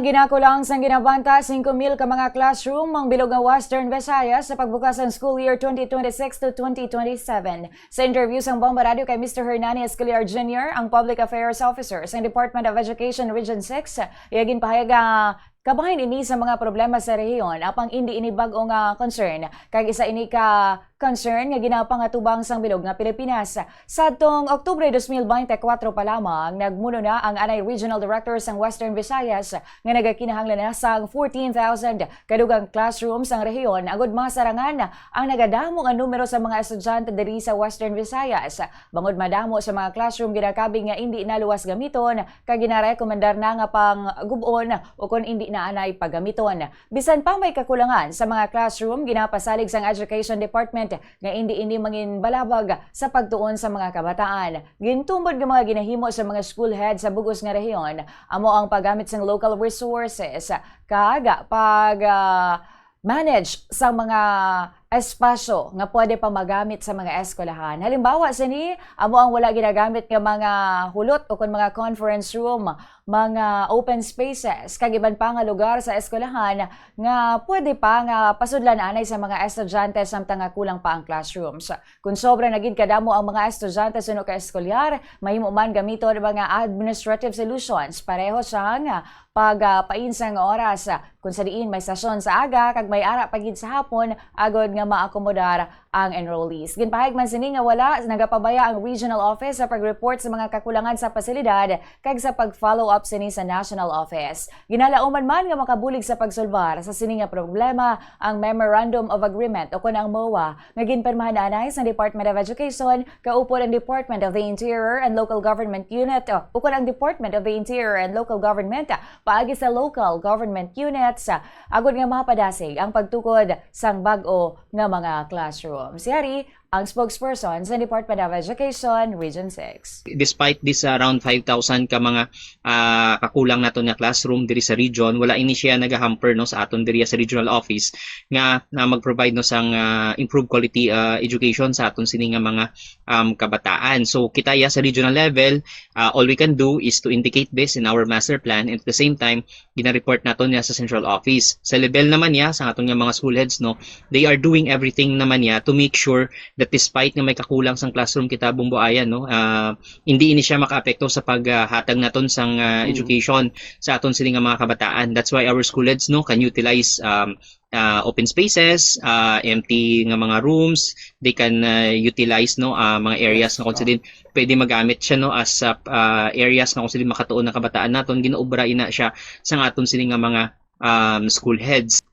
Ginakulang sang ginabanta 5,000 ka mga classroom ang bilog nga Western Visayas sa pagbukas ng school year 2026 to 2027. Sa interview sang Bomba Radio kay Mr. Hernani Escaliar Jr., ang Public Affairs Officer sa Department of Education Region 6, iyagin pahayag kabahin ini sa mga problema sa rehiyon apang hindi ini bag-o nga concern kag isa ini ka concern nga ginapangatubang sang bilog nga Pilipinas. Sa atong Oktubre 2024 pa lamang nagmuno na ang anay Regional Director sang Western Visayas nga nagakinahanglan na sang 14,000 kadugang classrooms sang rehiyon agud masarangan ang nagadamo nga numero sa mga estudyante diri sa Western Visayas. Bangod madamo sa mga classroom ginakabig nga hindi naluwas gamiton kag ginarekomendar na nga pang gubon o kun hindi na anay paggamiton. Bisan pa may kakulangan sa mga classroom, ginapasalig sang Education Department nga hindi mangin balabag sa pagtuon sa mga kabataan. Gintumbod nga mga ginahimo sa mga school head sa bugos nga rehiyon amo ang paggamit sang local resources kaaga manage sa mga espasyo nga pwede pa magamit sa mga eskwelahan. Halimbawa, sini, amo ang wala ginagamit nga mga hulot o kung mga conference room, mga open spaces, kag iban pa nga lugar sa eskwelahan nga pwede pa nga pasudlan anay sa mga estudyante samtang nga kulang pa ang classrooms. Kung sobra naging kadamo ang mga estudyante suno ka eskwelyar, mahimo man gamiton mga administrative solutions pareho sa nga pagpainsang oras kung sa diin may sesyon sa aga kag may ara pagid sa hapon agod nga maakomodar ang enrollees. Ginpahayag man sini nga wala nagapabaya ang regional office sa pag-report sa mga kakulangan sa pasilidad kag sa pag-follow up sini sa national office. Ginalauman man nga makabulig sa pagsulbar sa sini nga problema ang Memorandum of Agreement o kun ang MOA nga ginpirmahan anay sa Department of Education kaupod ang Department of the Interior and Local Government Unit o kun ang Department of the Interior and Local Government paagi sa local government units agud nga mapadasig ang pagtukod sang bag-o nga mga classroom. Si Hari, ang spokesperson sa Department of Education, Region 6. Despite this around 5,000 ka mga kakulang nato nga classroom diri sa region, wala ini siya nagahamper no sa aton diri sa regional office nga mag-provide no sang improved quality education sa aton sini nga mga kabataan. So kita ya sa regional level, all we can do is to indicate this in our master plan and at the same time gina-report naton ya sa central office. Sa level naman ya sa aton nga mga school heads no, they are doing everything naman ya to make sure that despite nga may kakulang sang classroom kita bumbuayan no, hindi ini siya makaapekto sa paghatag naton sang education sa aton sini nga mga kabataan. That's why our school heads no can utilize open spaces, empty nga mga rooms, they can utilize no mga areas na kung din pwede magamit siya no as areas na kung din makatuon na kabataan naton. Ginaobra ina siya sa aton sini nga mga school heads.